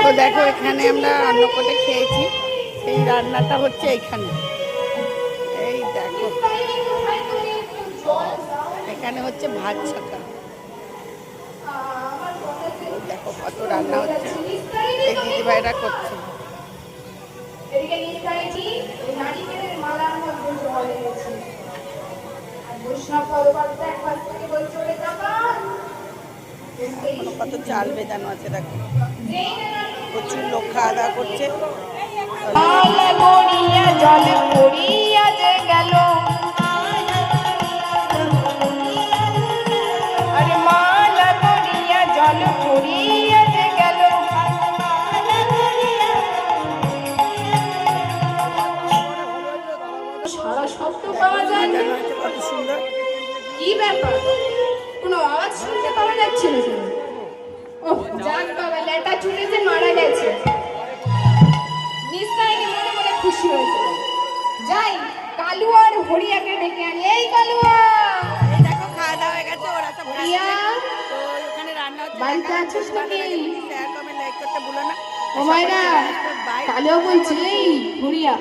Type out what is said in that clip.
তো দেখো এখানে আমরা অন্নকূটে খেয়েছি, এই রান্নাটা হচ্ছে এইখানে। এই দেখো এখানে হচ্ছে ভাত ছাকা, দেখো কত রান্না হচ্ছে, এই দিদিভাইরা করছে। কত চাল বেজানো আছে দেখো, প্রচুর লোক খাওয়া দাওয়া করছে। জল পড়িয়া যে গেল, আরে মালা পড়িয়া জল পড়িয়া যে গেল, সারা শব্দ পাওয়া যায় না। কত সুন্দর, কি ব্যাপার, কোনো আওয়াজ শুনতে পাওয়া যাচ্ছে না। ও যাক বাবা, লেটা ছুটে যে মারা গেছে, নিশ্চয়ই মনে মনে খুশি হয়েছে। যাই কালু আর হরিয়াকে ডেকে আনি। এই কালুয়া, এই দেখো খাওয়া দাওয়া হয়ে গেছে, ওরা সব হরিয়া তো ওখানে রান্না হচ্ছে। বাড়িতে আছিস নাকি? শেয়ার কমেন্ট লাইক করতে ভুলো না। ও মাইরা কালুয়া বলছে এই হরিয়া।